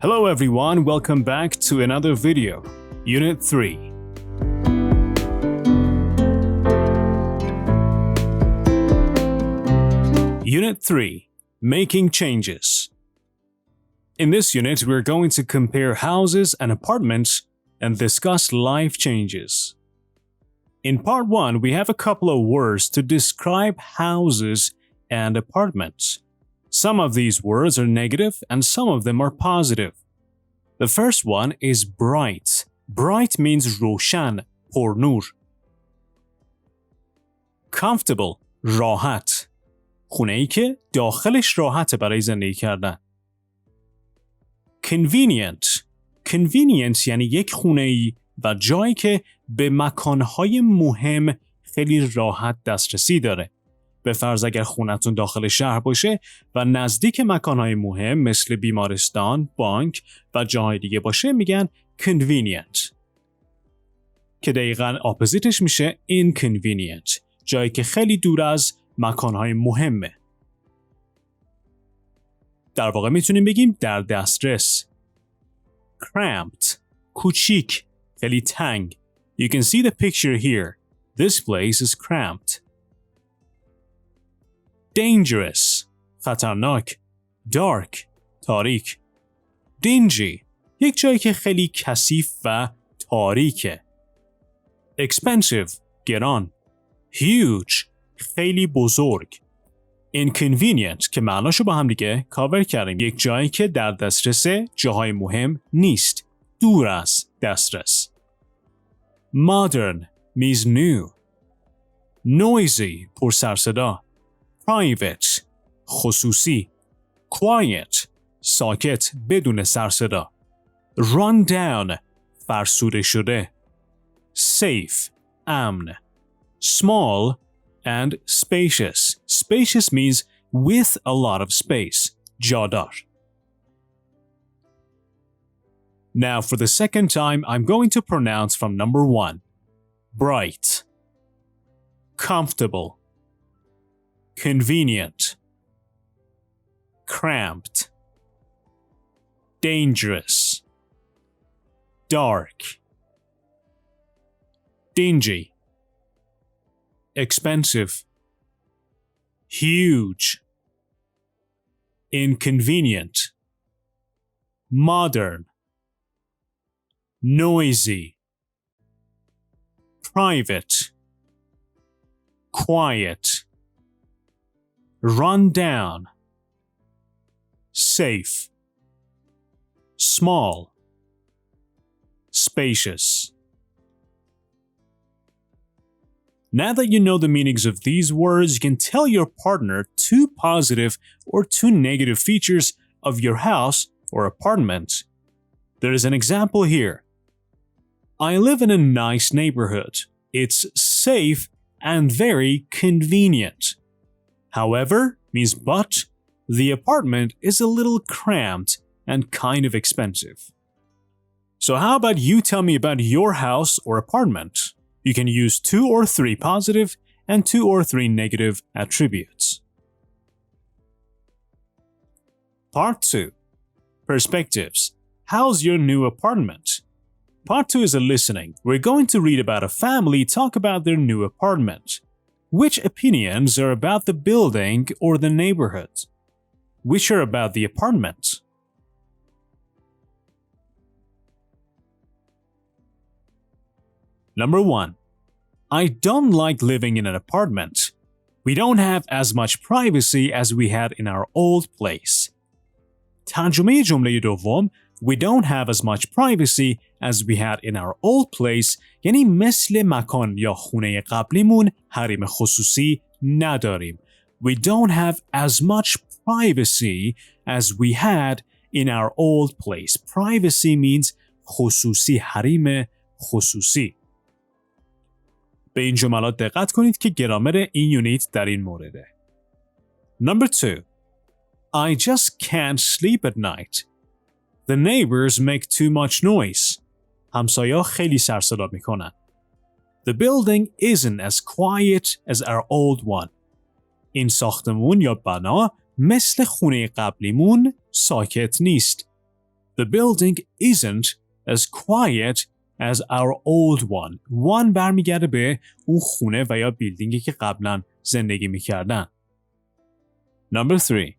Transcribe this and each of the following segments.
Hello everyone, welcome back to another video. Unit 3. Unit 3. Making changes. In this unit, we're going to compare houses and apartments and discuss life changes. In part 1, we have a couple of words to describe houses and apartments. Some of these words are negative and some of them are positive. The first one is bright. Bright means روشن, پرنور. Comfortable, راحت. خونه‌ای که داخلش راحته برای زندگی کردن. Convenient. Convenient یعنی یک خونه‌ای و جایی که به مکانهای مهم خیلی راحت دسترسی داره. به فرض اگر خونتون داخل شهر باشه و نزدیک مکانهای مهم مثل بیمارستان، بانک و جاهای دیگه باشه میگن convenient. که دقیقاً اپوزیتش میشه inconvenient. جایی که خیلی دور از مکانهای مهمه. در واقع میتونیم بگیم در دسترس. Cramped. کوچیک. خیلی تنگ. You can see the picture here. This place is cramped. Dangerous. خطرناک. Dark. تاریک. Dingy. یک جایی که خیلی کثیف و تاریکه. Expensive. گران. Huge. خیلی بزرگ. Inconvenient که معناشو با هم دیگه کاور کردیم. یک جایی که در دسترس جاهای مهم نیست. دور از دسترس. Modern means new. Noisy پر سر صدا. Private خصوصی. Quiet ساکت بدون سر صدا. Run down فرسوده شده. Safe امن. Small and spacious. Spacious means with a lot of space. جادار. Now for the second time, I'm going to pronounce from number 1. Bright. Comfortable. Convenient. Cramped. Dangerous. Dark. Dingy. Expensive. Huge. Inconvenient. Modern. Noisy. Private. Quiet. Run down. Safe. Small. Spacious. Now that you know the meanings of these words, you can tell your partner 2 positive or 2 negative features of your house or apartment. There is an example here. I live in a nice neighborhood. It's safe and very convenient. However, means but, the apartment is a little cramped and kind of expensive. So how about you tell me about your house or apartment? You can use 2 or 3 positive and 2 or 3 negative attributes. Part 2. Perspectives. How's your new apartment? Part 2 is a listening. We're going to read about a family talk about their new apartment. Which opinions are about the building or the neighborhood? Which are about the apartment? Number 1. I don't like living in an apartment. We don't have as much privacy as we had in our old place. ترجمه جمله دوم We don't have as much privacy as we had in our old place یعنی مثل مکان یا خونه قبلیمون حریم خصوصی نداریم. We don't have as much privacy as we had in our old place. Privacy means خصوصی، حریم خصوصی. به این جملات دقت کنید که گرامر این یونیت در این مورده. Number 2. I just can't sleep at night. The neighbors make too much noise. همسایه‌ها خیلی سر صدا میکنن. The building isn't as quiet as our old one. این ساختمون یا بنا مثل خونه قبلیمون ساکت نیست. The building isn't as quiet as our old one. One برمیگرده به اون خونه و یا بیلدینگی که قبلا زندگی میکردن. Number 3.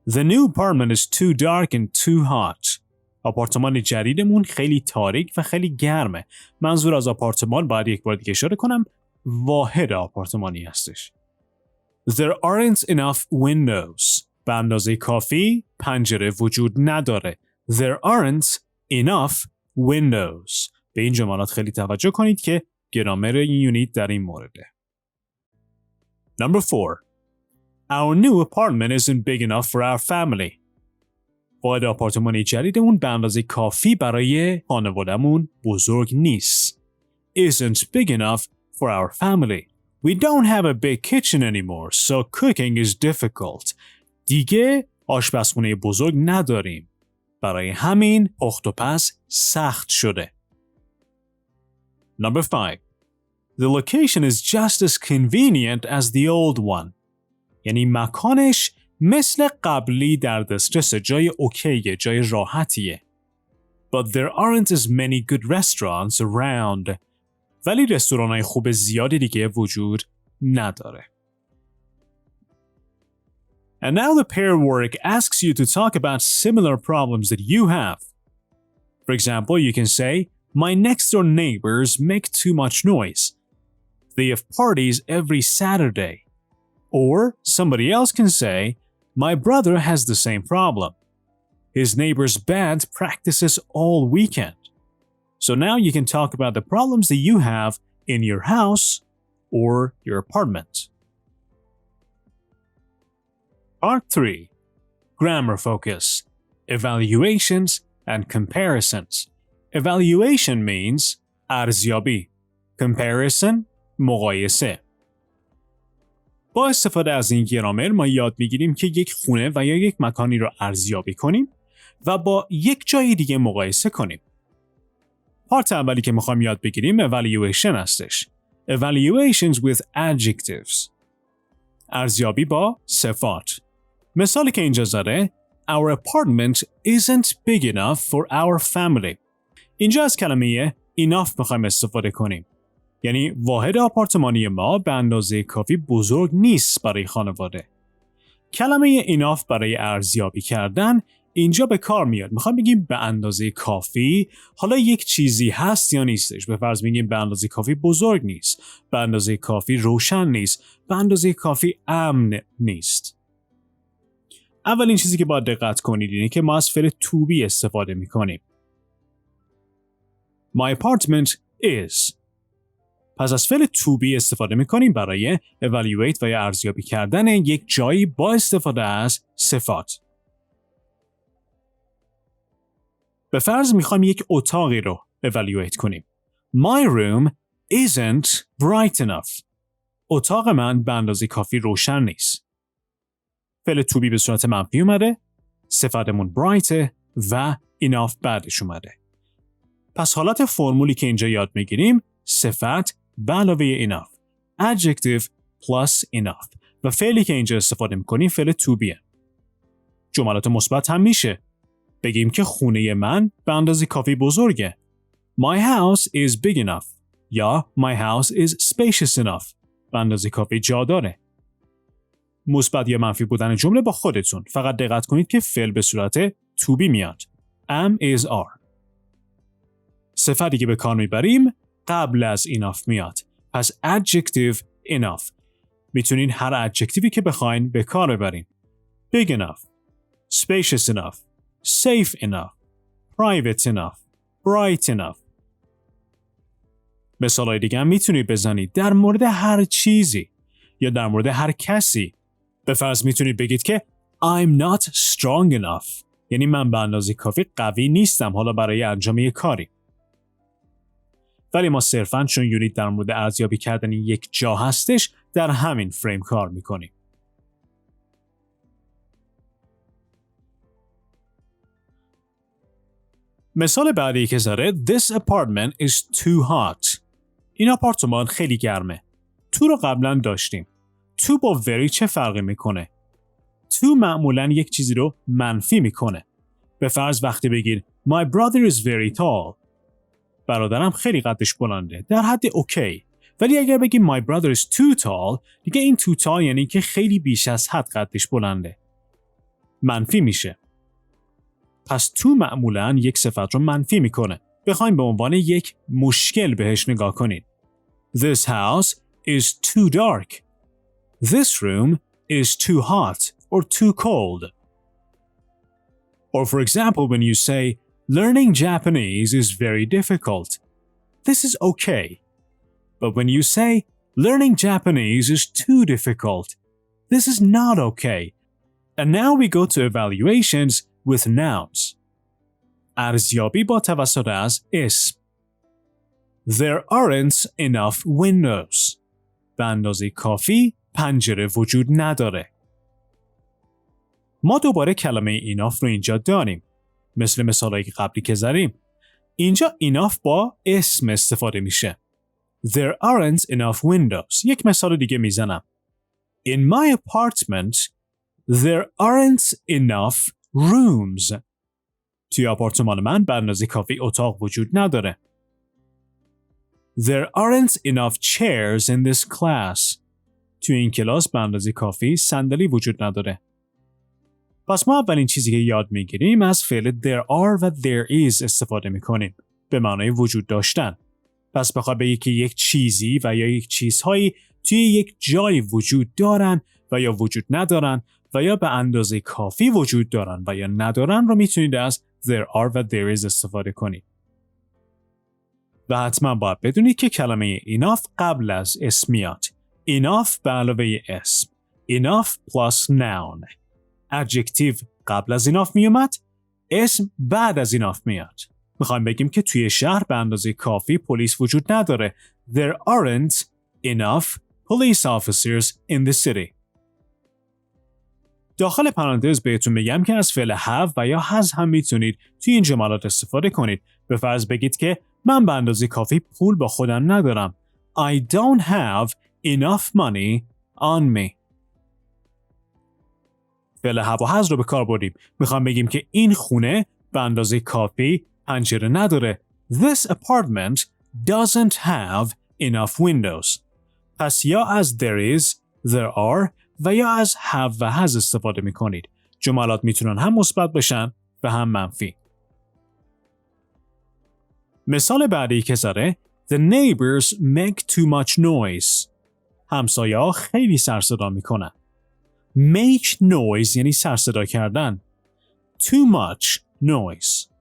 The new apartment is too dark and too hot. آپارتمان جدیدمون خیلی تاریک و خیلی گرمه. منظور از آپارتمان باید یک بار دیگه اشاره کنم واحد آپارتمانی هستش. There aren't enough windows. به اندازه کافی پنجره وجود نداره. There aren't enough windows. به این جملات خیلی توجه کنید که گرامر این یونیت در این مورده. Number 4. Our new apartment isn't big enough for our family. واحد آپارتمانی جدیدمون به اندازه کافی برای خانواده‌مون بزرگ نیست. Isn't big enough for our family. We don't have a big kitchen anymore, so cooking is difficult. دیگه آشپزخونه بزرگ نداریم. برای همین پخت و پز سخت شده. Number 5. The location is just as convenient as the old one. یعنی مکانش مثل قبلی در دسترس، جای اوکیه، جای راحتیه. But there aren't as many good restaurants around. ولی رستوران‌های خوب زیادی دیگه وجود نداره. And now the pair work asks you to talk about similar problems that you have. For example, you can say, my next-door neighbors make too much noise. They have parties every Saturday. Or somebody else can say, my brother has the same problem. His neighbor's band practices all weekend. So now you can talk about the problems that you have in your house or your apartment. Part 3. Grammar focus. Evaluations and comparisons. Evaluation means ارزیابی. Comparison مقایسه. با استفاده از این گرامر ما یاد میگیریم که یک خونه و یا یک مکانی رو ارزیابی کنیم و با یک جای دیگه مقایسه کنیم. پارت اولی که میخوام یاد بگیریم evaluation هستش. Evaluations with adjectives. ارزیابی با صفات. مثالی که اینجا داره Our apartment isn't big enough for our family. اینجا از کلمه enough میخوایم استفاده کنیم. یعنی واحد آپارتمانی ما به اندازه کافی بزرگ نیست برای خانواده. کلمه enough برای ارزیابی کردن اینجا به کار میاد. میخوام بگیم به اندازه کافی، حالا یک چیزی هست یا نیستش. به فرض میگیم به اندازه کافی بزرگ نیست، به اندازه کافی روشن نیست، به اندازه کافی امن نیست. اولین چیزی که باید دقت کنید اینه که ما از فعل to be استفاده میکنیم. My apartment is. پس از فعل to be استفاده میکنیم برای evaluate و یا ارزیابی کردن یک جایی با استفاده از صفات. به فرض میخوایم یک اتاقی رو evaluate کنیم. My room isn't bright enough. اتاق من به اندازه کافی روشن نیست. فعل to be به صورت منفی اومده، صفتمون bright و enough بعدش اومده. پس حالت فرمولی که اینجا یاد میگیریم صفت به علاوه enough، adjective plus enough و فعلی که اینجا استفاده میکنیم فعل to be. جملات مثبت هم میشه. بگیم که خونه من به اندازه کافی بزرگه. My house is big enough یا my house is spacious enough. به اندازه کافی جا داره. مثبت یا منفی بودن جمله با خودتون. فقط دقت کنید که فعل به صورت to be میاد. am is are. صفتی که به کار میبریم قبل از enough میاد. پس adjective enough. میتونین هر adjectiveی که بخواین به کار ببرین. Big enough, spacious enough, safe enough, private enough, bright enough. مثالای دیگه هم میتونید بزنید در مورد هر چیزی یا در مورد هر کسی. به فرض میتونید بگید که I'm not strong enough. یعنی من به اندازه کافی قوی نیستم حالا برای انجام یک کاری. ولی ما صرفاً چون یونیت در مورد ارزیابی کردن یک جا هستش در همین فریم کار میکنیم. مثال بعدی که زاره This apartment is too hot. این آپارتمان خیلی گرمه. تو رو قبلا داشتیم. تو با very چه فرقی میکنه؟ تو معمولاً یک چیزی رو منفی میکنه. به فرض وقتی بگید My brother is very tall. برادرم خیلی قدش بلنده. در حد اوکی. ولی اگر بگیم My brother is too tall، دیگه این too tall یعنی که خیلی بیش از حد قدش بلنده. منفی میشه. پس to معمولاً یک صفت رو منفی میکنه. بخوایم به عنوان یک مشکل بهش نگاه کنید. This house is too dark. This room is too hot or too cold. Or for example, when you say, learning Japanese is very difficult. This is okay. But when you say, learning Japanese is too difficult. This is not okay. And now we go to evaluations with nouns. ارزیابی با توسط از اسم. There aren't enough windows. به اندازه کافی پنجره وجود نداره. ما دوباره کلمه enough رو اینجا داریم. مثل مثالایی قبلی که زدیم. اینجا enough با اسم استفاده میشه. There aren't enough windows. یک مثال دیگه میزنم. In my apartment, there aren't enough rooms. توی آپارتمان من به اندازه کافی اتاق وجود نداره. There aren't enough chairs in this class. توی این کلاس به اندازه کافی صندلی وجود نداره. پس ما اولین چیزی که یاد میگیریم از فعل there are و there is استفاده میکنیم. به معنای وجود داشتن. پس بخواد بگی که یک چیزی و یا یک چیزهایی توی یک جای وجود دارن و یا وجود ندارن و یا به اندازه کافی وجود دارن و یا ندارن رو میتونید از there are و there is استفاده کنید. و حتما باید بدونید که کلمه enough قبل از اسم میاد. enough به علاوه اسم. enough plus noun. adjective قبل از enough میومد. اسم بعد از enough میاد. میخوایم بگیم که توی شهر به اندازه کافی پلیس وجود نداره. There aren't enough police officers in the city. داخل پرانتز بهتون میگم که از فعل have و یا has هم میتونید توی این جملات استفاده کنید. به فرض بگید که من به اندازه کافی پول با خودم ندارم. I don't have enough money on me. فعل have و has رو به کار بردیم. میخوام بگیم که این خونه به اندازه کافی پنجره نداره. This apartment doesn't have enough windows. پس یا از there is, there are و یا از have و has استفاده میکنید. جملات میتونن هم مثبت بشن و هم منفی. مثال بعدی که زده The neighbors make too much noise. همسایه‌ها خیلی سر صدا میکنن. Make noise یعنی سر صدا کردن. Too much noise.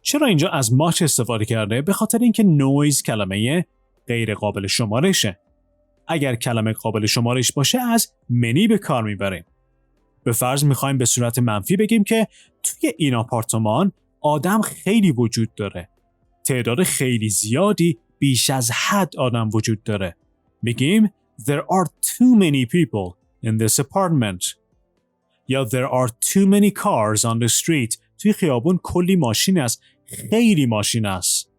چرا اینجا از much استفاده کرده؟ به خاطر اینکه noise کلمه غیر قابل شمارشه. اگر کلمه قابل شمارش باشه از many به کار میبریم. به فرض میخوایم به صورت منفی بگیم که توی این آپارتمان آدم خیلی وجود داره. تعداد خیلی زیادی بیش از حد آدم وجود داره. میگیم There are too many people in this apartment. یا There are too many cars on the street. توی خیابون کلی ماشین است. خیلی ماشین است.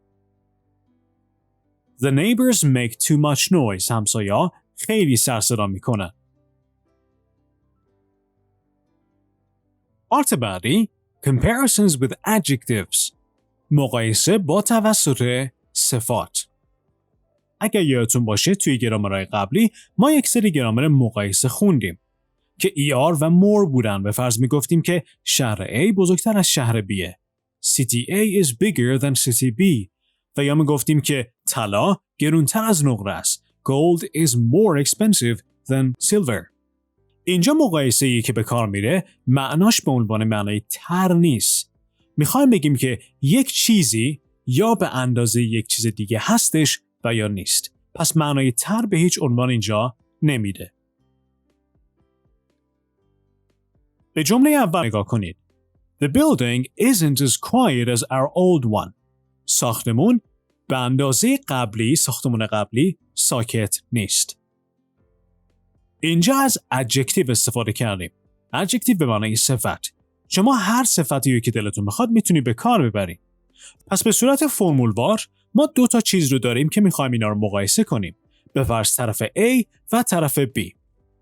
The neighbors make too much noise. همسایه‌ها خیلی سر صدا میکنن. پارت بعدی Comparisons with adjectives. مقایسه با توسط صفات. اگر یادتون باشه توی گرامرهای قبلی ما یک سری گرامر مقایسه خوندیم که ER و more بودن. به فرض میگفتیم که شهر A بزرگتر از شهر B'ه. City A is bigger than city B. و یا میگفتیم که طلا گرونتر از نقره است. Gold is more expensive than silver. اینجا مقایسه‌ای که به کار میره معناش به عنوان معنای تر نیست. میخوایم بگیم که یک چیزی یا به اندازه یک چیز دیگه هستش و یا نیست. پس معنای تر به هیچ عنوان اینجا نمیده. به جمله اول نگاه کنید. The building isn't as quiet as our old one. ساختمون به اندازه ساختمون قبلی ساکت نیست. اینجا از adjective استفاده کردیم. adjective به معنای صفت. شما هر صفتی که دلتون بخواد میتونید به کار ببرید. پس به صورت فرمولوار ما دو تا چیز رو داریم که میخوایم اینا رو مقایسه کنیم. به فرض طرف A و طرف B.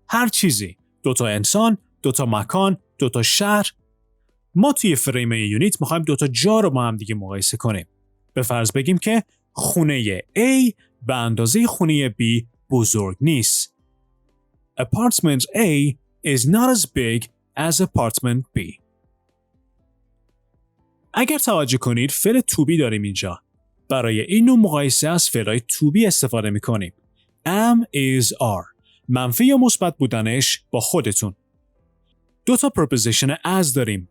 هر چیزی. دو تا انسان، دو تا مکان، دو تا شهر. ما توی فریم یونیت میخوایم دوتا جا رو با هم دیگه مقایسه کنیم. به فرض بگیم که خونه A به اندازه خونه B بزرگ نیست. Apartment A is not as big as apartment B. اگر توجه کنید فعل to be داریم اینجا. برای این نوع مقایسه از فعلای to be استفاده میکنیم. am is are. منفی یا مثبت بودنش با خودتون. دو تا preposition as داریم.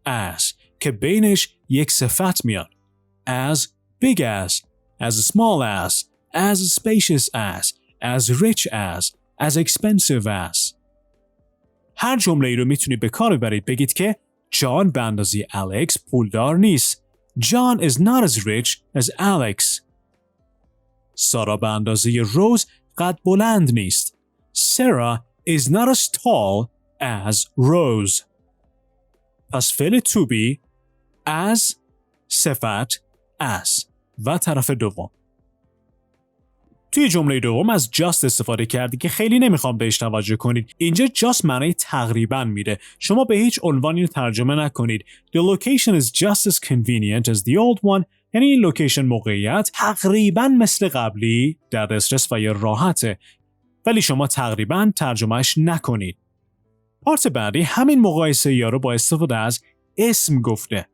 as که بینش یک صفت میاد. as big as small as spacious as rich as expensive as. هر جمله ای رو میتونید به کار ببرید بگید که جان به اندازه الکس پولدار نیست. John is not as rich as Alex. سارا به اندازه روز قد بلند نیست. Sarah is not as tall as Rose. پس فعل to be as صفت as و طرف دوم. توی جمله دوم از just استفاده کردی که خیلی نمیخوام بهش توجه کنید. اینجا just معنی تقریبا میده. شما به هیچ عنوانی رو ترجمه نکنید. The location is just as convenient as the old one. یعنی این لوکیشن موقعیت تقریبا مثل قبلی در دسترس و یا راحته. ولی شما تقریبا ترجمهش نکنید. پارت بعدی همین مقایسه یا رو با استفاده از اسم گفته.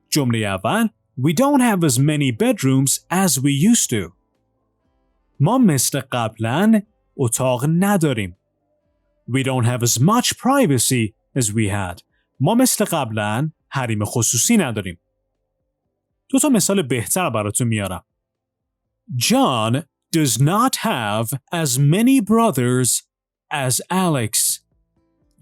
جمله اول We don't have as many bedrooms as we used to. ما مثل قبلا اتاق نداریم. We don't have as much privacy as we had. ما مثل قبلا حریم خصوصی نداریم. دو تا مثال بهتر براتون میارم. John does not have as many brothers as Alex.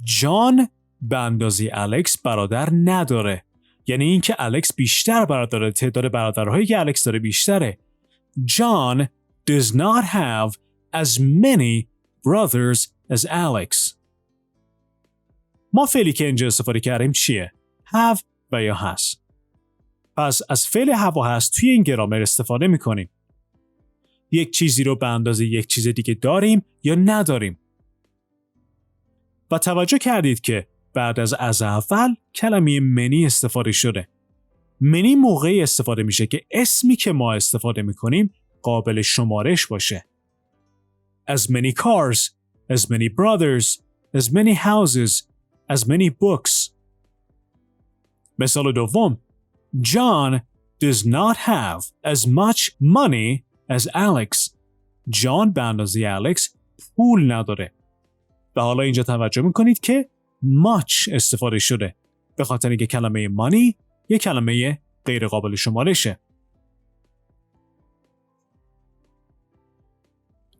جان به اندازه الکس برادر نداره. یعنی اینکه الکس بیشتر برادر داره. تعداد برادرهایی که الکس داره بیشتره. John does not have as many brothers as Alex. ما فعلی که اینجا استفاده کردیم چیه؟ have و یا has. پس از فعل have و has توی این گرامر استفاده میکنیم. یک چیزی رو به اندازه یک چیز دیگه داریم یا نداریم. و توجه کردید که بعد از اول کلمه many استفاده شده. many موقعی استفاده میشه که اسمی که ما استفاده میکنیم قابل شمارش باشه. As many cars, as many brothers, as many houses, as many books. مثال دوم. John does not have as much money as Alex. جان به اندازه الکس پول نداره. و حالا اینجا توجه میکنید که much استفاده شده. به خاطر اینکه کلمه money یک کلمه غیر قابل شمارشه.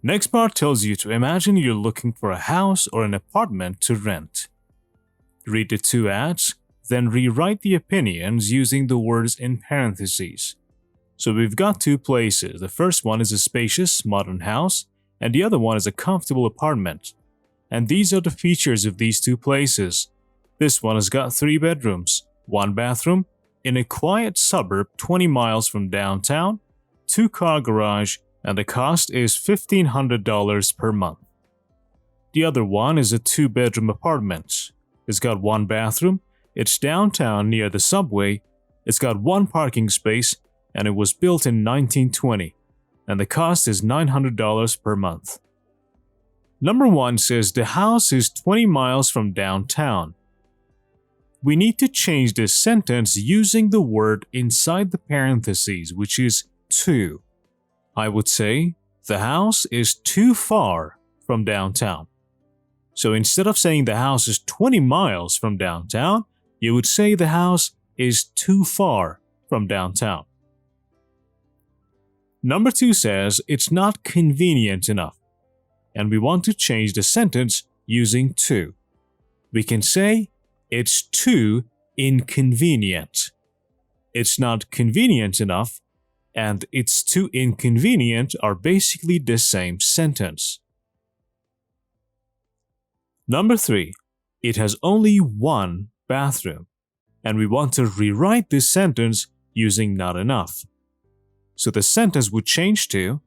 Next part tells you to imagine you're looking for a house or an apartment to rent. Read the two ads, then rewrite the opinions using the words in parentheses. So we've got two places. The first one is a spacious, modern house, and the other one is a comfortable apartment. And these are the features of these two places. This one has got 3 bedrooms, 1 bathroom, in a quiet suburb 20 miles from downtown, 2-car garage, and the cost is $1,500 per month. The other one is a 2-bedroom apartment. It's got 1 bathroom, it's downtown near the subway, it's got 1 parking space, and it was built in 1920, and the cost is $900 per month. Number 1 says the house is 20 miles from downtown. We need to change this sentence using the word inside the parentheses, which is to. I would say, the house is too far from downtown. So instead of saying the house is 20 miles from downtown, you would say the house is too far from downtown. Number 2 says it's not convenient enough, and we want to change the sentence using to. We can say, it's too inconvenient. It's not convenient enough, and it's too inconvenient are basically the same sentence. Number 3, it has only 1 bathroom, and we want to rewrite this sentence using not enough. So the sentence would change to,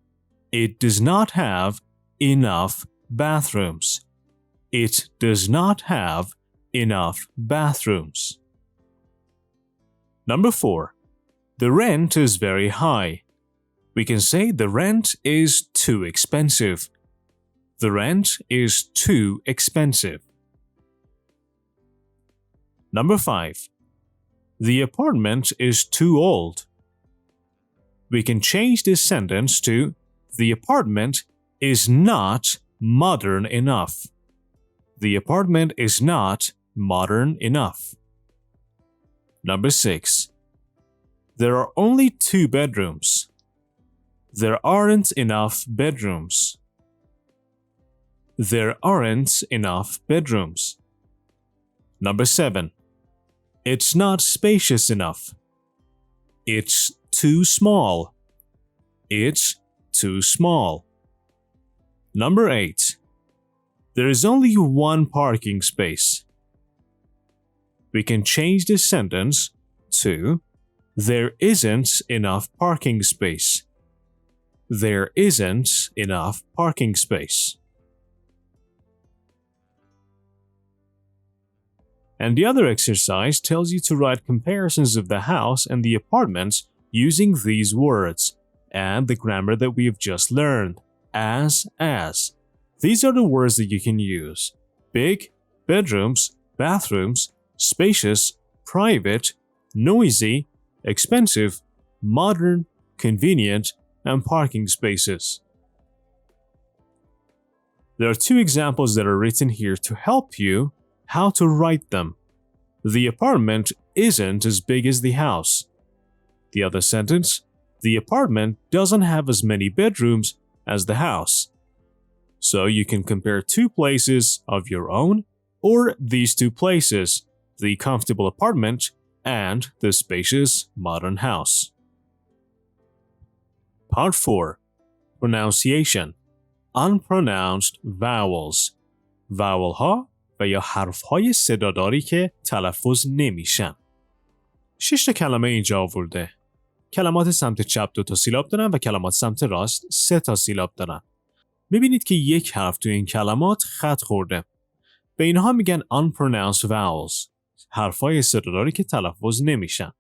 it does not have enough bathrooms. It does not have enough bathrooms. Number 4. The rent is very high. We can say the rent is too expensive. The rent is too expensive. Number 5. The apartment is too old. We can change this sentence to the apartment is not modern enough. The apartment is not modern enough. Number 6. There are only 2 bedrooms. There aren't enough bedrooms. There aren't enough bedrooms. Number 7. It's not spacious enough. It's too small. It's too small. Number 8. There is only 1 parking space. We can change this sentence to there isn't enough parking space. There isn't enough parking space. And the other exercise tells you to write comparisons of the house and the apartments using these words and the grammar that we have just learned. As. These are the words that you can use. Big, bedrooms, bathrooms, spacious, private, noisy, expensive, modern, convenient, and parking spaces. There are 2 examples that are written here to help you how to write them. The apartment isn't as big as the house. The other sentence, the apartment doesn't have as many bedrooms as the house. So you can compare 2 places of your own or these 2 places, the comfortable apartment and the spacious modern house. Part 4. Pronunciation. Unpronounced vowels. vowel ها و یا حرف های صداداری که تلفظ نمیشن. 6 تا کلمه اینجا آورده. کلمات سمت چپ 2 تا سیلاب دارن و کلمات سمت راست 3 تا سیلاب دارن. میبینید که یک حرف تو این کلمات خط خورده. به اینها میگن unpronounced vowels. حرفای صداداری که تلفظ نمیشن.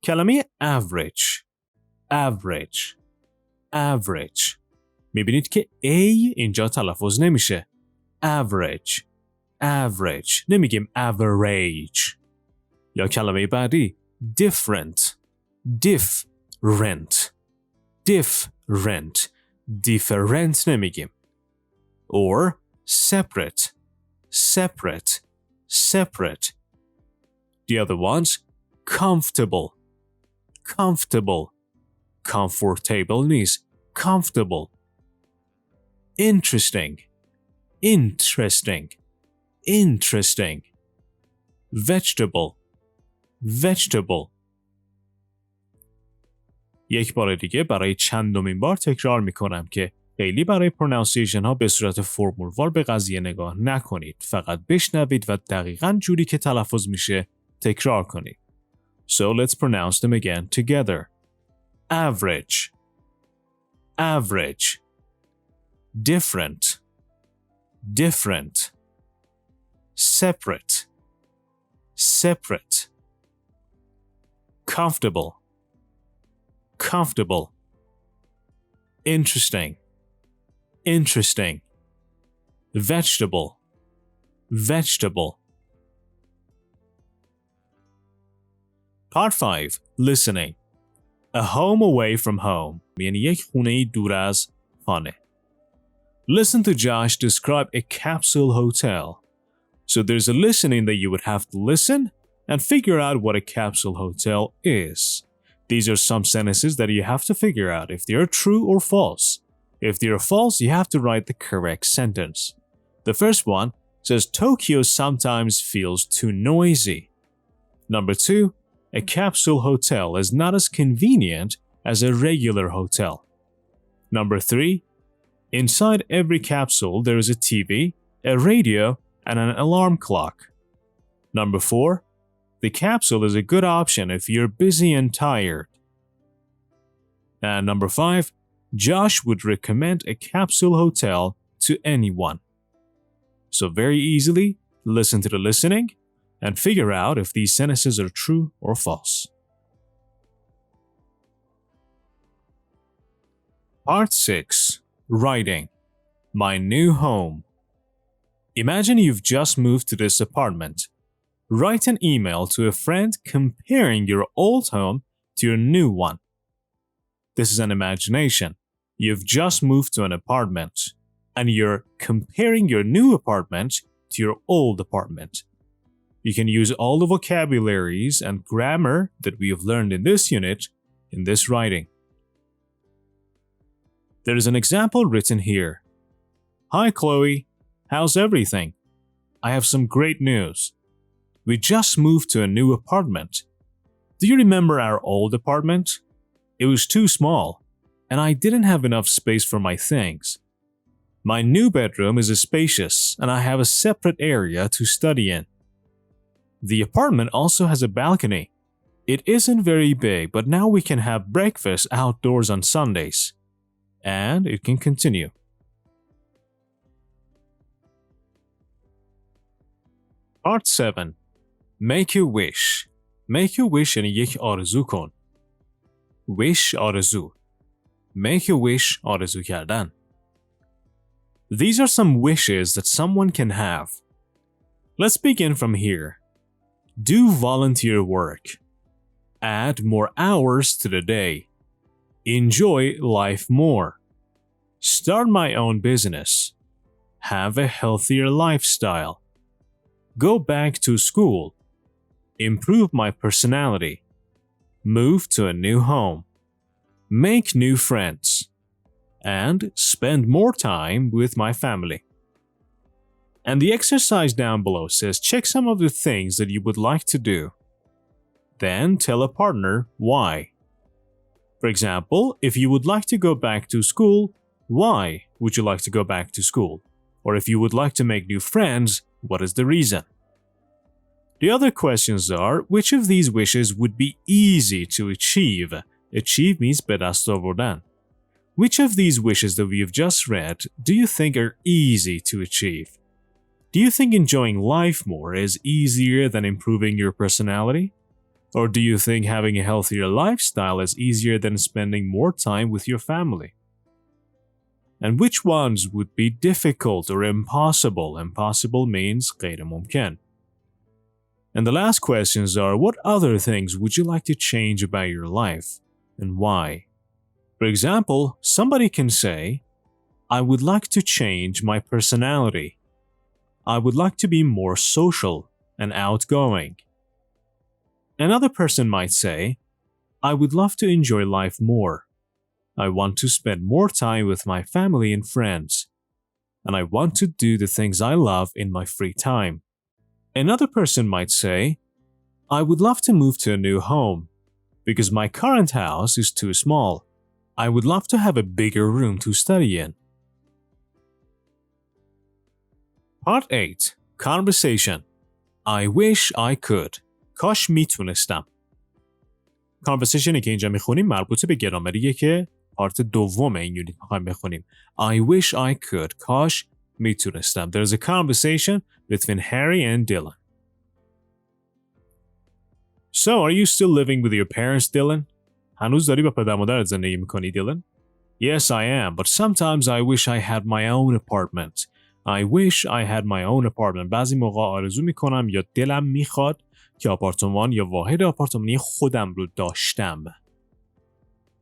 کلمه average. میبینید که A اینجا تلفظ نمیشه. average. نمیگیم average. یا کلمه بعدی different. different نمیگیم. or separate. The other ones, comfortable نیست. comfortable. interesting. vegetable. یک بار دیگه برای چندمین بار تکرار میکنم که خیلی برای پرونانسیشن ها به صورت فرمولوار به قضیه نگاه نکنید. فقط بشنوید و دقیقاً جوری که تلفظ میشه تکرار کنید. So let's pronounce them again together. Average. Different. Separate. Comfortable. Interesting. Vegetable. Part 5. Listening. A home away from home. یعنی یک خونه دور از خانه. Listen to Josh describe a capsule hotel. So there's a listening that you would have to listen and figure out what a capsule hotel is. These are some sentences that you have to figure out if they are true or false. If they are false, you have to write the correct sentence. The first one says Tokyo sometimes feels too noisy. Number 2, a capsule hotel is not as convenient as a regular hotel. Number 3, inside every capsule there is a TV, a radio, and an alarm clock. Number 4, the capsule is a good option if you're busy and tired. And number 5, Josh would recommend a capsule hotel to anyone. So very easily, listen to the listening, and figure out if these sentences are true or false. Part 6. Writing. My new home. Imagine you've just moved to this apartment. Write an email to a friend comparing your old home to your new one. This is an imagination. You've just moved to an apartment, and you're comparing your new apartment to your old apartment. You can use all the vocabularies and grammar that we have learned in this unit in this writing. There is an example written here. Hi Chloe, how's everything? I have some great news. We just moved to a new apartment. Do you remember our old apartment? It was too small, and I didn't have enough space for my things. My new bedroom is spacious, and I have a separate area to study in. The apartment also has a balcony. It isn't very big, but now we can have breakfast outdoors on Sundays. And it can continue. Part 7. Make a wish. Make a wish یعنی یک آرزو کن. Wish آرزو. Make a wish آرزو کردن. These are some wishes that someone can have. Let's begin from here. Do volunteer work. Add more hours to the day. Enjoy life more. Start my own business. Have a healthier lifestyle. Go back to school. Improve my personality. Move to a new home. Make new friends. And spend more time with my family. And the exercise down below says check some of the things that you would like to do. Then tell a partner why. For example, if you would like to go back to school, why would you like to go back to school? Or if you would like to make new friends, what is the reason? The other questions are, which of these wishes would be easy to achieve? Achieve means به دست آوردن. Which of these wishes that we have just read do you think are easy to achieve? Do you think enjoying life more is easier than improving your personality? Or do you think having a healthier lifestyle is easier than spending more time with your family? And which ones would be difficult or impossible? Impossible means غیر ممکن. And the last questions are, what other things would you like to change about your life and why? For example, somebody can say, I would like to change my personality. I would like to be more social and outgoing. Another person might say, I would love to enjoy life more. I want to spend more time with my family and friends. And I want to do the things I love in my free time. Another person might say, I would love to move to a new home because my current house is too small. I would love to have a bigger room to study in. Part 8. Conversation. I wish I could. کاش میتونستم. Conversation که اینجا میخونیم مربوط به گرامریه که پارت دوم این یونیت میخوایم بخونیم. I wish I could. کاش میتونستم. There's a conversation between Harry and Dylan. So, are you still living with your parents, Dylan? هنوز داری با پدر مادرت زندگی میکنی, Dylan? Yes, I am, but sometimes I wish I had my own apartment. I wish I had my own apartment. بعضی موقع آرزو میکنم یا دلم میخواد که آپارتمان یا واحد آپارتمانی خودم رو داشتم.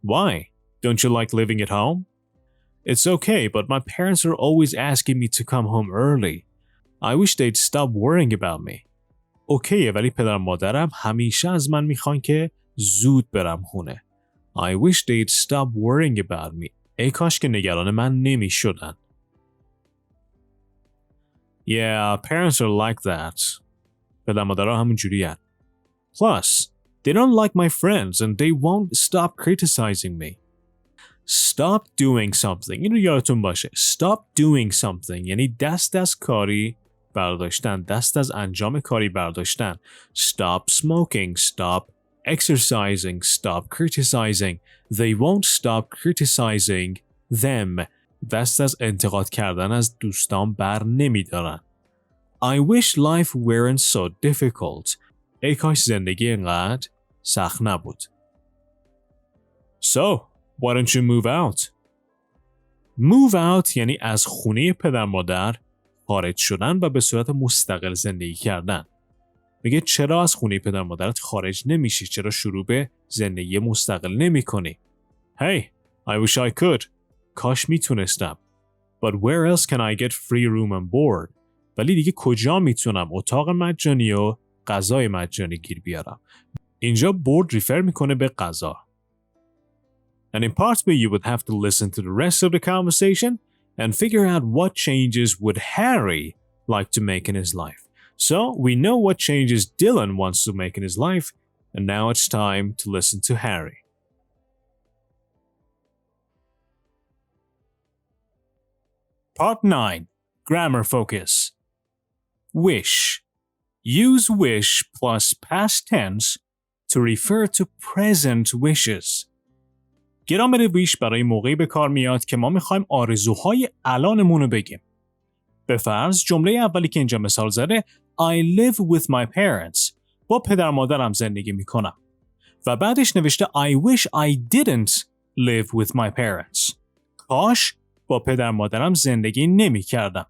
Why? Don't you like living at home? It's okay, but my parents are always asking me to come home early. I wish they'd stop worrying about me. اوکیه ولی پدر مادرم همیشه از من میخوان که زود برم خونه. I wish they'd stop worrying about me. ای کاش که نگران من نمیشدن. Yeah, parents are like that. پدر مادرها همون جوریه. Plus, they don't like my friends and they won't stop criticizing me. Stop doing something. این رو یادتون باشه. Stop doing something. یعنی دست از کاری برداشتن. دست از انجام کاری برداشتن. Stop smoking. Stop exercising. Stop criticizing. They won't stop criticizing them. دست از انتقاد کردن از دوستان بر نمیدارن. I wish life weren't so difficult. ای کاش زندگی اینقدر سخت نبود. So, why don't you move out? Move out یعنی از خونه پدر مادر خارج شدن و به صورت مستقل زندگی کردن. میگه چرا از خونه پدر مادرت خارج نمیشی؟ چرا شروع به زندگی مستقل نمی کنی؟ Hey, I wish I could. کاش میتونستم. But where else can I get free room and board? ولی دیگه کجا میتونم اتاق مجانی و غذای مجانی گیر بیارم؟ اینجا board ریفر میکنه به غذا. And in part B, you would have to listen to the rest of the conversation and figure out what changes would Harry like to make in his life. So, we know what changes Dylan wants to make in his life, and now it's time to listen to Harry. Part 9. Grammar focus. Wish. Use wish plus past tense to refer to present wishes. گرامر ویش برای موقعی به کار میاد که ما میخوایم آرزوهای الانمون رو بگیم. به فرض جمله اولی که اینجا مثال زده I live with my parents. با پدر مادرم زندگی میکنم. و بعدش نوشته I wish I didn't live with my parents. کاش با پدر مادرم زندگی نمی کردم.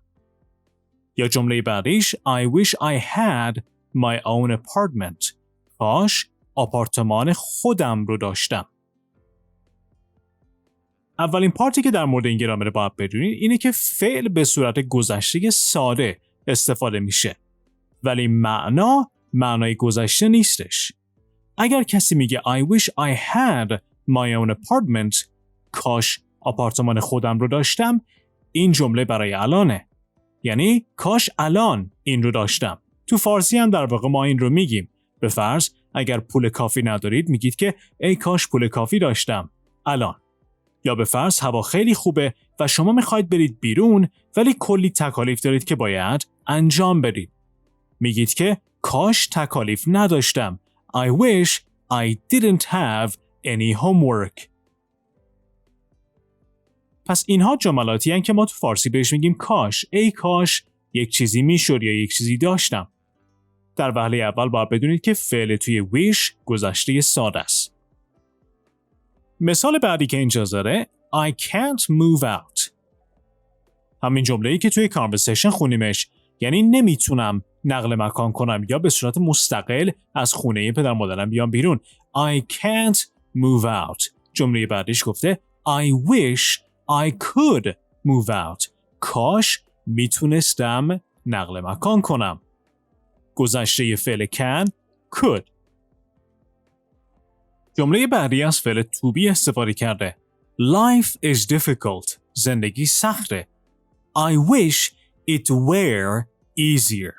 یا جمله بعدیش I wish I had my own apartment. کاش آپارتمان خودم رو داشتم. اولین پارتی که در مورد این گرامر باید بدونید اینه که فعل به صورت گذشته ساده استفاده میشه. ولی معنای گذشته نیستش. اگر کسی میگه I wish I had my own apartment، کاش آپارتمان خودم رو داشتم، این جمله برای الانه. یعنی کاش الان این رو داشتم. تو فارسی هم در واقع ما این رو میگیم. به فرض اگر پول کافی ندارید میگید که ای کاش پول کافی داشتم الان. یا به فرض هوا خیلی خوبه و شما میخواید برید بیرون ولی کلی تکالیف دارید که باید انجام بدید. میگید که کاش تکالیف نداشتم. I wish I didn't have any homework. پس اینها جملاتی هستند که ما تو فارسی بهش میگیم کاش، ای کاش یک چیزی میشد یا یک چیزی داشتم. در وهله اول باید بدونید که فعل توی wish گذشته ساده است. مثال بعدی که اینجا داره I can't move out. همین جمله‌ای که توی conversation خونیمش، یعنی نمیتونم نقل مکان کنم یا به صورت مستقل از خونه پدر مادرم بیام بیرون. I can't move out. جمله بعدیش گفته I wish I could move out. کاش میتونستم نقل مکان کنم. گذشته فعل can could. جمله بعدی از فعل to be استفاده کرده. Life is difficult. زندگی سخته. I wish it were easier.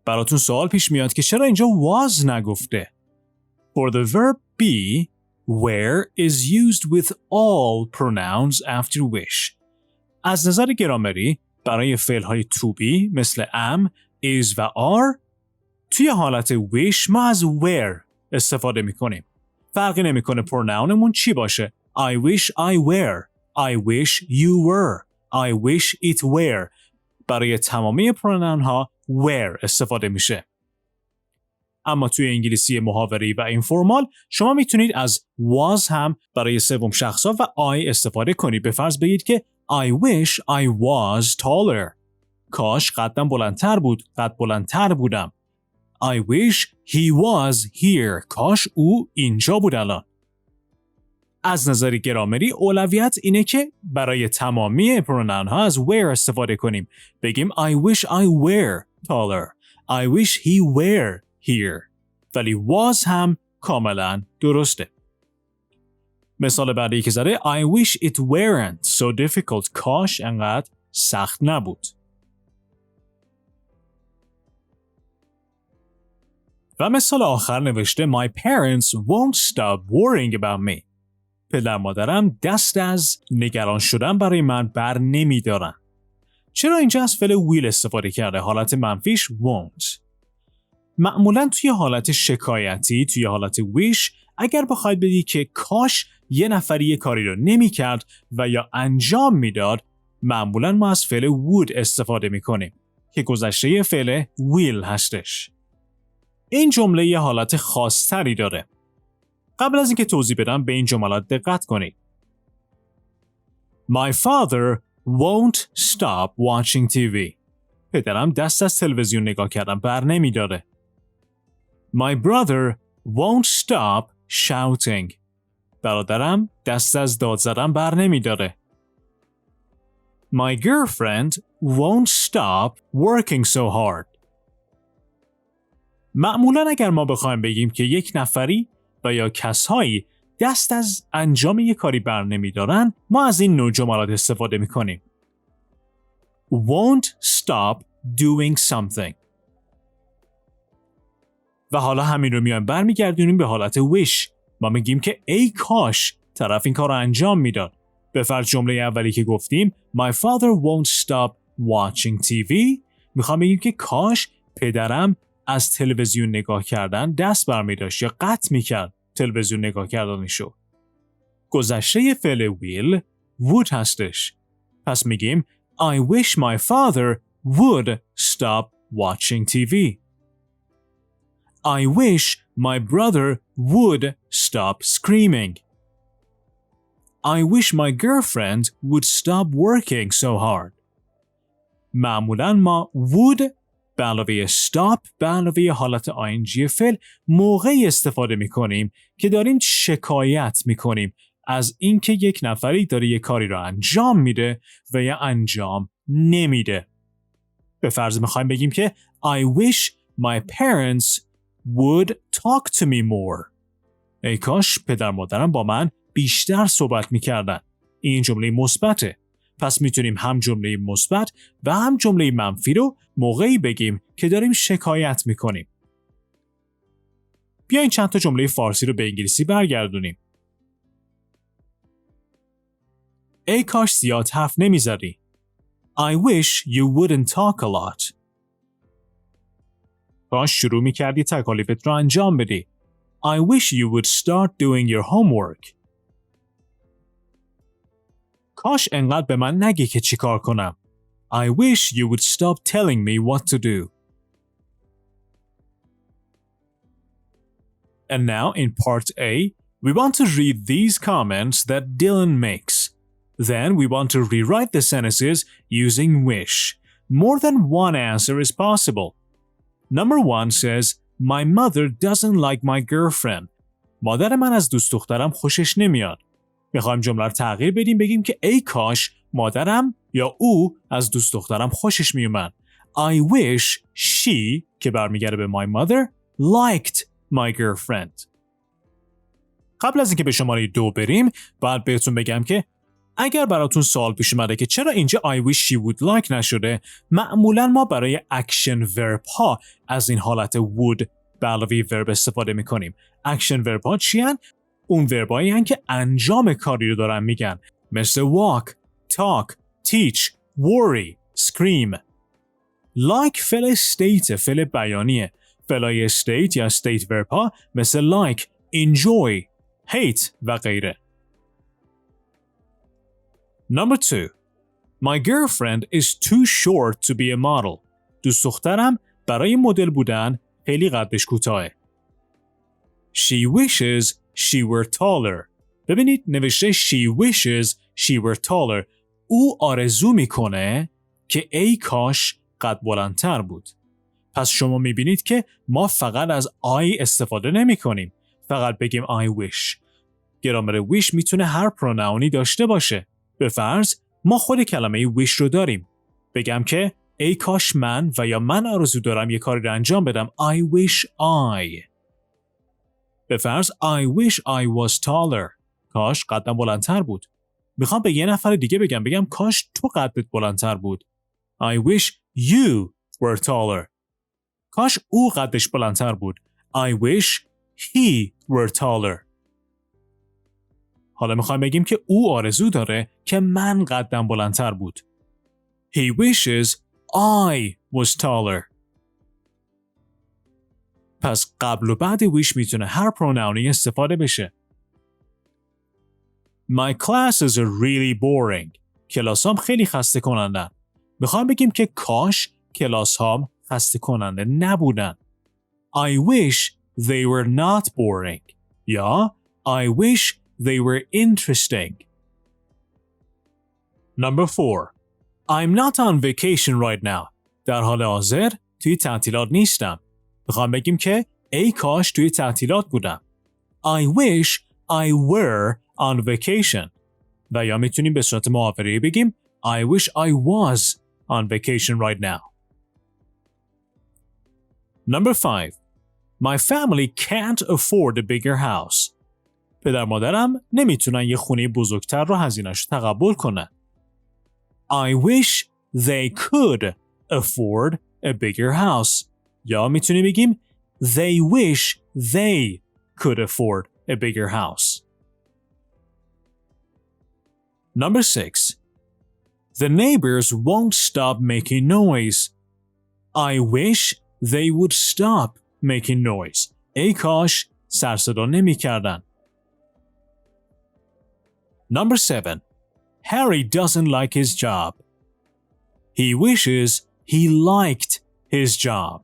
براتون سوال پیش میاد که چرا اینجا was نگفته؟ For the verb be, where is used with all pronouns after wish. از نظر گرامری برای فعل‌های to be مثل am, is و are توی حالت wish ما از where استفاده میکنیم. فرقی نمیکنه پروناونمون چی باشه. I wish I were. I wish you were. I wish it were. برای تمامی پروناون ها were استفاده میشه. اما توی انگلیسی محاوره‌ای و اینفورمال شما میتونید از was هم برای سوم شخص ها و I استفاده کنید. به فرض بگید که I wish I was taller. کاش قدم بلندتر بود. قد بلندتر بودم. I wish he was here. کاش او اینجا بود الان. از نظر گرامری اولویت اینه که برای تمامی پروناون ها از were استفاده کنیم. بگیم I wish I were taller. I wish he were here. ولی was هم کاملا درسته. مثال بعدی که زده I wish it weren't so difficult. کاش انقدر سخت نبود. و مثال آخر نوشته My parents won't stop worrying about me. پدر مادرم دست از نگران شدن برای من بر نمی دارن. چرا اینجا از فعل will استفاده کرده؟ حالت منفیش won't. معمولا توی حالت شکایتی، توی حالت wish، اگر بخواید بگی که کاش یه نفری یه کاری رو نمی کرد و یا انجام میداد، معمولا ما از فعل would استفاده می کنیم. که گذشته فعل will هستش. این جمله یه حالت خاص‌تری داره. قبل از اینکه توضیح بدم به این جملات دقت کنید. My father won't stop watching TV. پدرم دست از تلویزیون نگاه کردن بر نمی‌داره. My brother won't stop shouting. برادرم دست از داد زدن بر نمی‌داره. My girlfriend won't stop working so hard. معمولاً اگر ما بخوایم بگیم که یک نفری و یا کسایی دست از انجام یک کاری بر نمی‌دارن، ما از این نوع جملات استفاده می‌کنیم. Won't stop doing something. و حالا همین رو میایم برمیگردونیم به حالت wish. ما میگیم که ای کاش طرف این کار رو انجام میداد. به فرض جمله اولی که گفتیم My father won't stop watching TV. میخوام بگیم که کاش پدرم از تلویزیون نگاه کردن دست برمی‌داشت یا قطع میکرد تلویزیون نگاه کردنشو. گذشته فعل will would هستش. پس میگیم I wish my father would stop watching TV. I wish my brother would stop screaming. I wish my girlfriend would stop working so hard. معمولاً ما would به علاوه stop به علاوه حالت ing فعل موقعی استفاده میکنیم که داریم شکایت میکنیم از اینکه یک نفری داره یک کاری رو انجام میده و یا انجام نمیده. به فرض میخوایم بگیم که I wish my parents would talk to me more. ای کاش پدر مادرم با من بیشتر صحبت میکردن. این جمله مثبته. پس میتونیم هم جمله مثبت و هم جمله منفی رو موقعی بگیم که داریم شکایت میکنیم. بیاین چند تا جمله فارسی رو به انگلیسی برگردونیم. ای کاش زیاد حرف نمیزدی. I wish you wouldn't talk a lot. کاش شروع میکردی تکالیفت رو انجام بدی. I wish you would start doing your homework. کاش انقدر به من نگی که چی کار کنم. I wish you would stop telling me what to do. And now in part A, we want to read these comments that Dylan makes. Then we want to rewrite the sentences using wish. More than one answer is possible. Number 1 says, My mother doesn't like my girlfriend. مادر من از دوست دخترم خوشش نمیاد. میخوایم جمله رو تغییر بدیم بگیم که ای کاش مادرم یا او از دوست دخترم خوشش میومد. I wish she که برمیگرده به my mother liked my girlfriend. قبل از اینکه به شماره 2 بریم باید بهتون بگم که اگر براتون سوال پیش اومده که چرا اینجا I wish she would like نشده، معمولا ما برای اکشن ورب ها از این حالت would به علاوه ورب استفاده میکنیم. اکشن ورب ها چی هن؟ اون وربایی هن که انجام کاری رو دارن میگن، مثل walk, talk, teach, worry, scream. like فعل state، فعل بیانیه. فعلای state یا state verb ها مثل like, enjoy, hate و غیره. Number 2. My girlfriend is too short to be a model. دوست دخترم برای مدل بودن خیلی قدش کوتاهه. She wishes she were taller. ببینید نوشته she wishes she were taller. او آرزو میکنه که ای کاش قد بلندتر بود. پس شما میبینید که ما فقط از I استفاده نمی کنیم. فقط بگیم I wish. گرامر wish میتونه هر پروناونی داشته باشه. به فرض ما خود کلمه wish رو داریم. بگم که ای کاش من و یا من آرزو دارم یه کاری رو انجام بدم. I wish I. به فرض I wish I was taller. کاش قدم بلندتر بود. میخوام به یه نفر دیگه بگم کاش تو قدت بلندتر بود. I wish you were taller. کاش او قدش بلندتر بود. I wish he were taller. حالا میخوایم بگیم که او آرزو داره که من قدم بلندتر بود. He wishes I was taller. پس قبل و بعد wish میتونه هر پروناونی استفاده بشه. My classes are really boring. کلاسام خیلی خسته کنندن. میخوایم بگیم که کاش کلاس هام خسته کننده نبودن. I wish they were not boring. یا I wish they were interesting. Number 4. I'm not on vacation right now. در حال حاضر توی تعطیلات نیستم. میخوام بگیم که ای کاش توی تعطیلات بودم. I wish I were on vacation. و یا میتونیم به صورت محاوره‌ای بگیم I wish I was on vacation right now. Number 5. My family can't afford a bigger house. پدر مادرم نمیتونن یه خونه بزرگتر رو هزینه‌اش تقبل کنن. I wish they could afford a bigger house. یا میتونیم بگیم They wish they could afford a bigger house. Number 6. The neighbors won't stop making noise. I wish they would stop making noise. ای کاش سر صدا نمی‌کردن. Number 7. Harry doesn't like his job. He wishes he liked his job.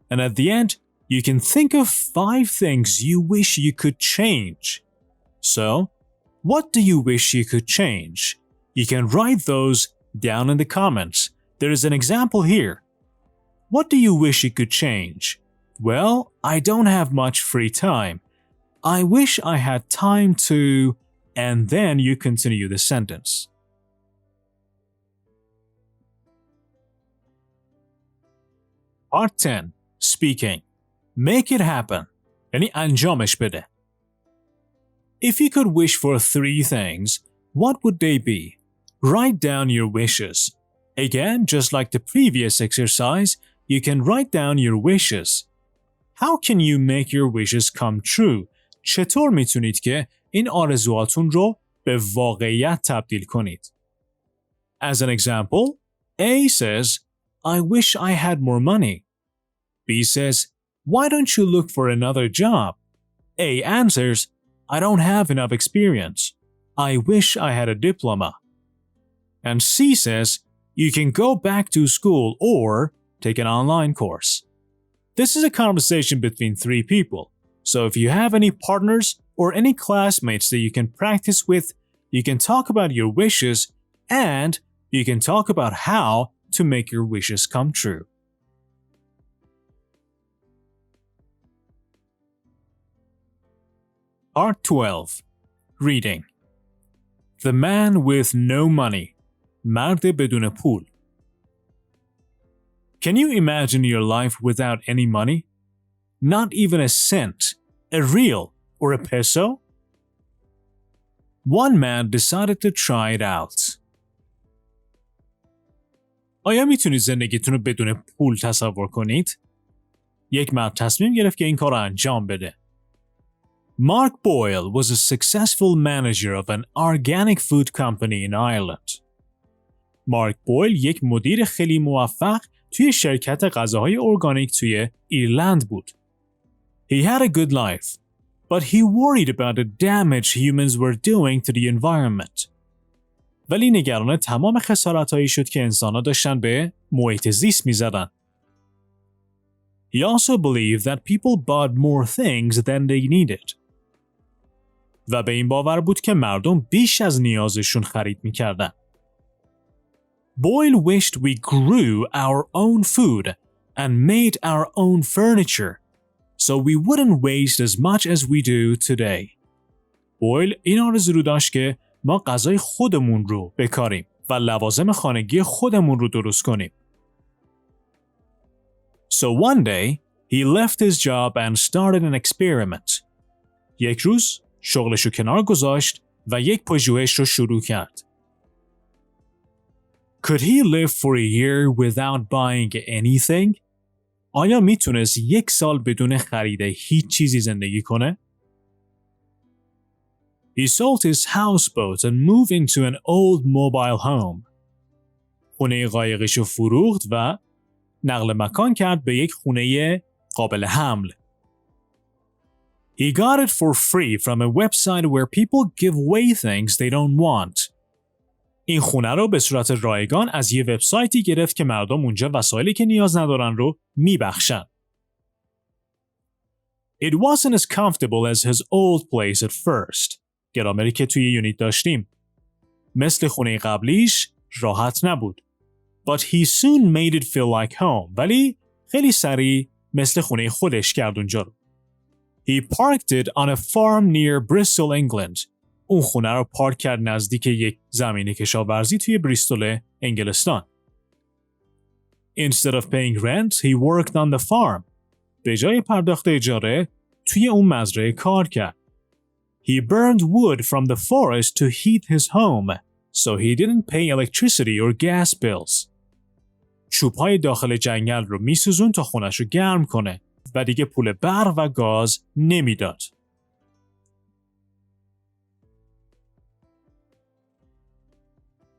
And at the end, you can think of 5 things you wish you could change. So, what do you wish you could change? You can write those down in the comments. There is an example here. What do you wish you could change? Well, I don't have much free time. I wish I had time to... And then you continue the sentence. Part 10. Speaking. Make it happen. یعنی انجامش بده. If you could wish for 3 things, what would they be? Write down your wishes. Again, just like the previous exercise, you can write down your wishes. How can you make your wishes come true? چطور میتونید که این آرزوهاتون رو به واقعیت تبدیل کنید؟ As an example, A says, I wish I had more money. B says, why don't you look for another job? A answers, I don't have enough experience. I wish I had a diploma. And C says, you can go back to school or take an online course. This is a conversation between 3 people. So if you have any partners or any classmates that you can practice with, you can talk about your wishes and you can talk about how to make your wishes come true. Part 12. Reading. The man with no money. مرد بدون پول. Can you imagine your life without any money? Not even a cent, a real, or a peso? One man decided to try it out. آیا میتونید زندگیتون رو بدون پول تصور کنید؟ یک مرد تصمیم گرفت که این کار رو انجام بده. Mark Boyle was a successful manager of an organic food company in Ireland. مارک بویل یک مدیر خیلی موفق توی شرکت غذاهای ارگانیک توی ایرلند بود. He had a good life, but he worried about the damage humans were doing to the environment. ولی نگران تمام خسارت‌هایی شد که انسان‌ها داشتن به محیط زیست می‌زدن. He also believed that people bought more things than they needed. و به این باور بود که مردم بیش از نیازشون خرید می‌کردن. Boyle wished we grew our own food and made our own furniture, so we wouldn't waste as much as we do today. بویل این آرزو رو داشت که ما غذای خودمون رو بکاریم و لوازم خانگی خودمون رو درست کنیم. So one day, he left his job and started an experiment. یک روز شغلش رو کنار گذاشت و یک پژوهش رو شروع کرد. Could he live for a year without buying anything? آیا میتونست 1 سال بدون خرید هیچ چیزی زندگی کنه؟ He sold his houseboat and moved into an old mobile home. خونه قایقش رو فروخت و نقل مکان کرد به یک خونه قابل حمل. He got it for free from a website where people give away things they don't want. این خونه رو به صورت رایگان از یه وبسایتی گرفت که مردم اونجا وسایلی که نیاز ندارن رو میبخشن. It wasn't as comfortable as his old place at first. گرامری که توی یونیت داشتیم. مثل خونه قبلیش راحت نبود. But he soon made it feel like home. ولی خیلی سریع مثل خونه خودش کرد اونجا رو. He parked it on a farm near Bristol, England. اون خونه رو پارک کرد نزدیک یک زمین کشاورزی توی بریستول، انگلستان. Instead of paying rent, he worked on the farm. به جای پرداخت اجاره، توی اون مزرعه کار کرد. He burned wood from the forest to heat his home, so he didn't pay electricity or gas bills. چوب‌های داخل جنگل رو می‌سوزون تا خونش رو گرم کنه و دیگه پول برق و گاز نمیداد.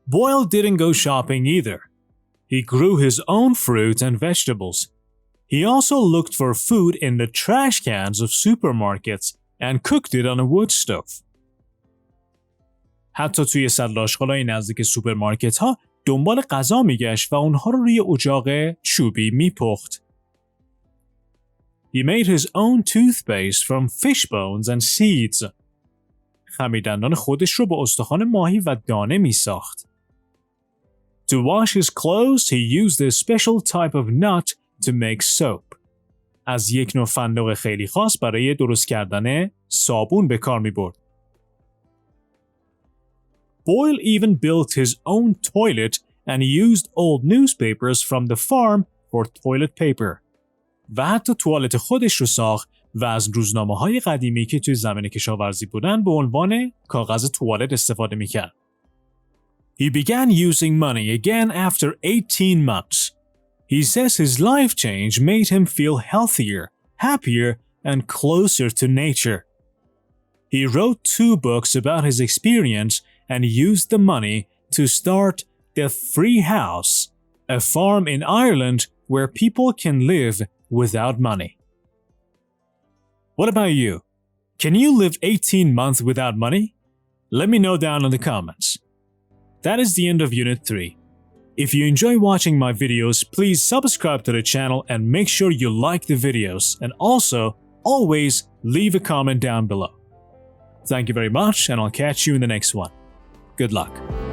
Boyle didn't go shopping either. He grew his own fruit and vegetables. He also looked for food in the trash cans of supermarkets and cooked it on a wood stove. حتی توی سلاشخالای نزدیک سوپرمارکت ها دنبال غذا میگشت و اونها رو روی اجاق چوبی میپخت. He made his own toothpaste from fish bones and seeds. خمیردندان خودش رو با استخوان ماهی و دانه میساخت. To wash his clothes, he used a special type of nut to make soap. از یک نوع فندق خیلی خاص برای درست کردن صابون به کار می برد. Boyle even built his own toilet and used old newspapers from the farm for toilet paper. و حتی توالت خودش رو ساخت و از روزنامه‌های قدیمی که توی زمین کشاورزی بودن به عنوان کاغذ توالت استفاده می‌کرد. He began using money again after 18 months. He says his life change made him feel healthier, happier, and closer to nature. He wrote 2 books about his experience and used the money to start the Free House, a farm in Ireland where people can live without money. What about you? Can you live 18 months without money? Let me know down in the comments. That is the end of Unit 3. If you enjoy watching my videos, please subscribe to the channel and make sure you like the videos, and also always leave a comment down below. Thank you very much, and I'll catch you in the next one. Good luck.